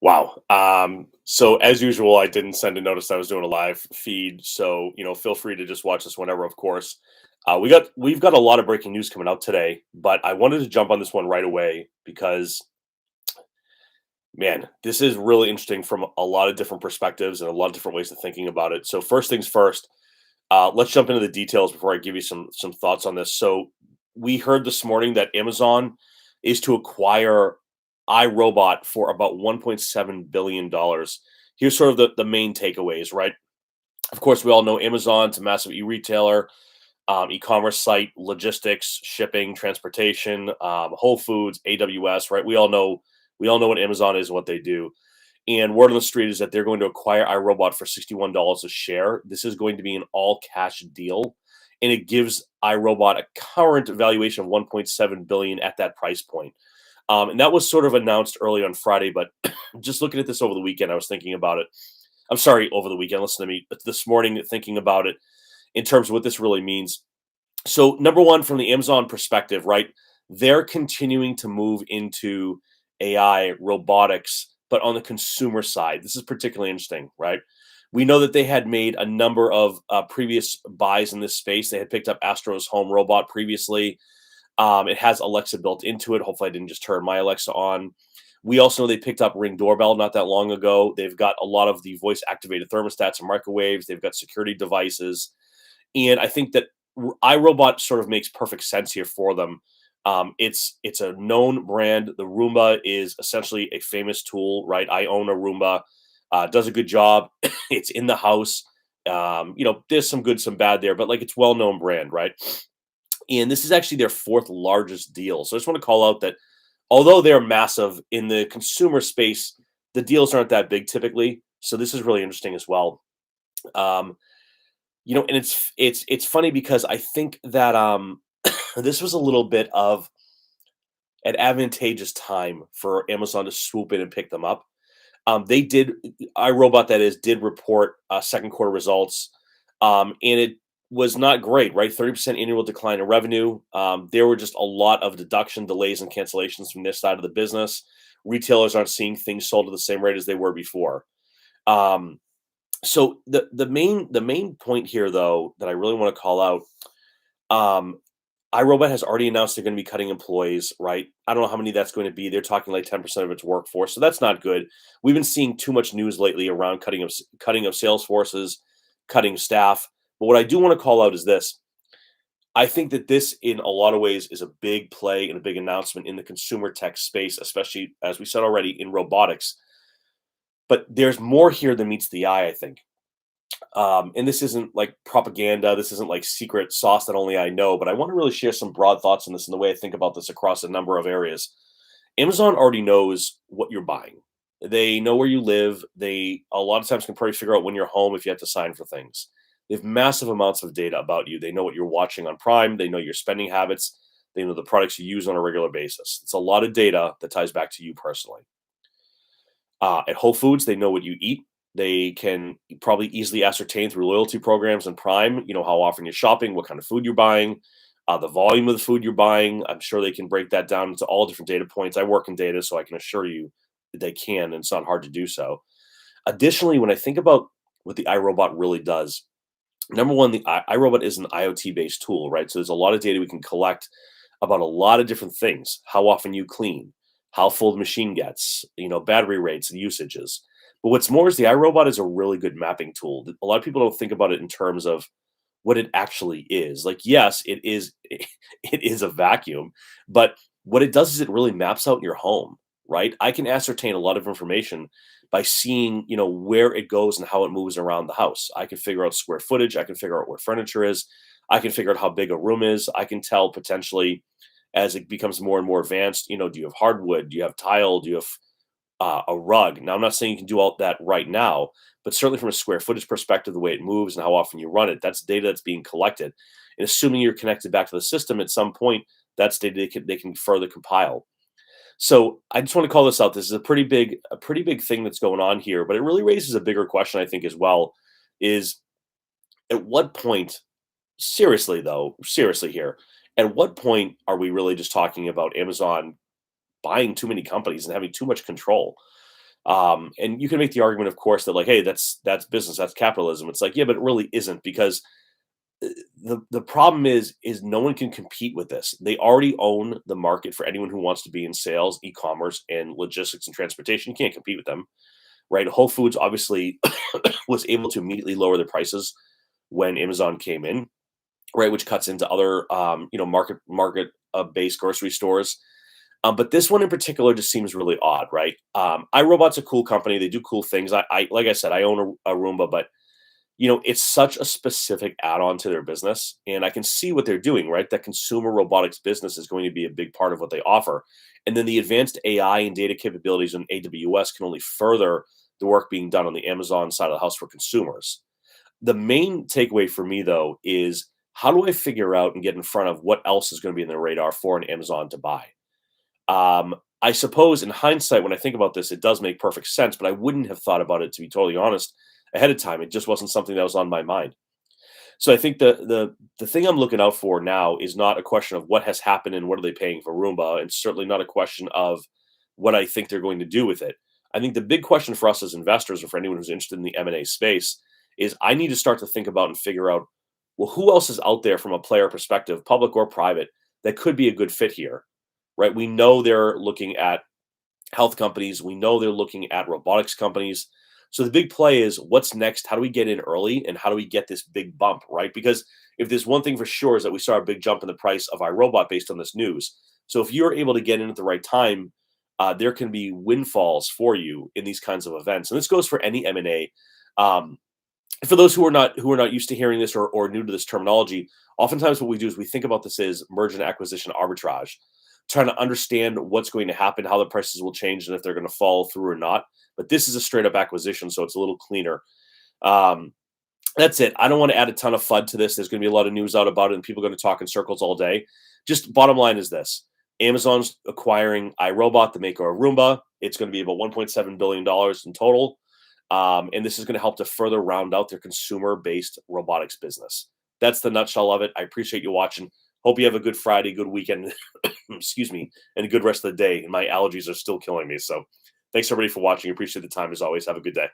Wow. So as usual, I didn't send a notice I was doing a live feed. So, feel free to just watch this whenever, of course. We've got a lot of breaking news coming out today, but I wanted to jump on this one right away because man, this is really interesting from a lot of different perspectives and a lot of different ways of thinking about it. So first things first, let's jump into the details before I give you some thoughts on this. So we heard this morning that Amazon is to acquire iRobot for about $1.7 billion. Here's sort of the main takeaways, right? Of course, we all know Amazon's a massive e-retailer, e-commerce site, logistics, shipping, transportation, Whole Foods, AWS, right? We all know what Amazon is and what they do. And word on the street is that they're going to acquire iRobot for $61 a share. This is going to be an all cash deal, and it gives iRobot a current valuation of 1.7 billion at that price point. And that was sort of announced early on Friday, but just looking at this over the weekend, I was thinking about it. I'm sorry, over the weekend. Listen to me. This morning, thinking about it in terms of what this really means. So, number one, from the Amazon perspective, right? They're continuing to move into AI, robotics, but on the consumer side. This is particularly interesting, right? We know that they had made a number of previous buys in this space. They had picked up Astro's home robot previously. It has Alexa built into it. Hopefully, I didn't just turn my Alexa on. We also know they picked up Ring Doorbell not that long ago. They've got a lot of the voice activated thermostats and microwaves. They've got security devices. And I think that iRobot sort of makes perfect sense here for them. It's a known brand. The Roomba is essentially a famous tool, right? I own a Roomba. Does a good job. It's in the house. There's some good, some bad there, but like it's well known brand, right? And this is actually their fourth largest deal. So I just want to call out that although they're massive in the consumer space, the deals aren't that big typically. So this is really interesting as well. Um, and it's funny because I think that this was a little bit of an advantageous time for Amazon to swoop in and pick them up. They did, iRobot that is, did report second quarter results, and it was not great, right? 30% annual decline in revenue. There were just a lot of deduction delays and cancellations from this side of the business. Retailers aren't seeing things sold at the same rate as they were before. Um, so the main point here, though, that I really want to call out, um, iRobot has already announced they're going to be cutting employees, right? I don't know how many that's going to be. They're talking like 10% of its workforce, so that's not good. We've been seeing too much news lately around cutting of sales forces, cutting staff. But what I do want to call out is this: I think that this, in a lot of ways, is a big play and a big announcement in the consumer tech space, especially as we said already in robotics. But there's more here than meets the eye, I think. And this isn't like propaganda. This isn't like secret sauce that only I know. But I want to really share some broad thoughts on this and the way I think about this across a number of areas. Amazon already knows what you're buying. They know where you live. They a lot of times can probably figure out when you're home if you have to sign for things. They have massive amounts of data about you. They know what you're watching on Prime. They know your spending habits. They know the products you use on a regular basis. It's a lot of data that ties back to you personally. At Whole Foods, they know what you eat. They can probably easily ascertain through loyalty programs and Prime, how often you're shopping, what kind of food you're buying, the volume of the food you're buying. I'm sure they can break that down into all different data points. I work in data, so I can assure you that they can, and it's not hard to do so. Additionally, when I think about what the iRobot really does, number one, the iRobot is an IoT based tool, right? So there's a lot of data we can collect about a lot of different things: how often you clean, how full the machine gets, battery rates and usages. But what's more is the iRobot is a really good mapping tool. A lot of people don't think about it in terms of what it actually is. Like, yes, it is it is a vacuum, but what it does is it really maps out your home, right? I can ascertain a lot of information by seeing, where it goes and how it moves around the house. I can figure out square footage, I can figure out where furniture is, I can figure out how big a room is, I can tell potentially as it becomes more and more advanced, do you have hardwood, do you have tile, do you have a rug. Now, I'm not saying you can do all that right now, but certainly from a square footage perspective, the way it moves and how often you run it, that's data that's being collected. And assuming you're connected back to the system at some point, that's data they can further compile. So I just want to call this out. This is a pretty big thing that's going on here, but it really raises a bigger question, I think, as well, is at what point, seriously though, seriously here, at what point are we really just talking about Amazon buying too many companies and having too much control? And you can make the argument, of course, that like, hey, that's business, that's capitalism. It's like, yeah, but it really isn't because the problem is no one can compete with this. They already own the market for anyone who wants to be in sales, e-commerce, and logistics and transportation. You can't compete with them, right? Whole Foods obviously was able to immediately lower their prices when Amazon came in, right? Which cuts into other market based grocery stores. But this one in particular just seems really odd, right? iRobot's a cool company. They do cool things. I like I said, I own a Roomba, but it's such a specific add-on to their business, and I can see what they're doing, right? That consumer robotics business is going to be a big part of what they offer. And then the advanced AI and data capabilities in AWS can only further the work being done on the Amazon side of the house for consumers. The main takeaway for me though is how do I figure out and get in front of what else is going to be in the radar for an Amazon to buy? I suppose in hindsight, when I think about this, it does make perfect sense, but I wouldn't have thought about it, to be totally honest, ahead of time. It just wasn't something that was on my mind. So I think the thing I'm looking out for now is not a question of what has happened and what are they paying for Roomba, and certainly not a question of what I think they're going to do with it. I think the big question for us as investors, or for anyone who's interested in the M&A space, is I need to start to think about and figure out, well, who else is out there from a player perspective, public or private, that could be a good fit here, right? We know they're looking at health companies. We know they're looking at robotics companies. So the big play is what's next? How do we get in early and how do we get this big bump, right? Because if there's one thing for sure is that we saw a big jump in the price of iRobot based on this news. So if you're able to get in at the right time, there can be windfalls for you in these kinds of events. And this goes for any M&A. Um, for those who are not used to hearing this or new to this terminology, oftentimes what we do is we think about this as merger and acquisition arbitrage, trying to understand what's going to happen, how the prices will change, and if they're going to fall through or not. But this is a straight up acquisition, so it's a little cleaner. Um, that's it. I don't want to add a ton of FUD to this. There's going to be a lot of news out about it, and people are going to talk in circles all day. Just bottom line is this: Amazon's acquiring iRobot, the maker of Roomba. It's going to be about $1.7 billion in total. And this is going to help to further round out their consumer-based robotics business. That's the nutshell of it. I appreciate you watching. Hope you have a good Friday, good weekend, excuse me, and a good rest of the day. My allergies are still killing me. So thanks everybody for watching. Appreciate the time as always. Have a good day.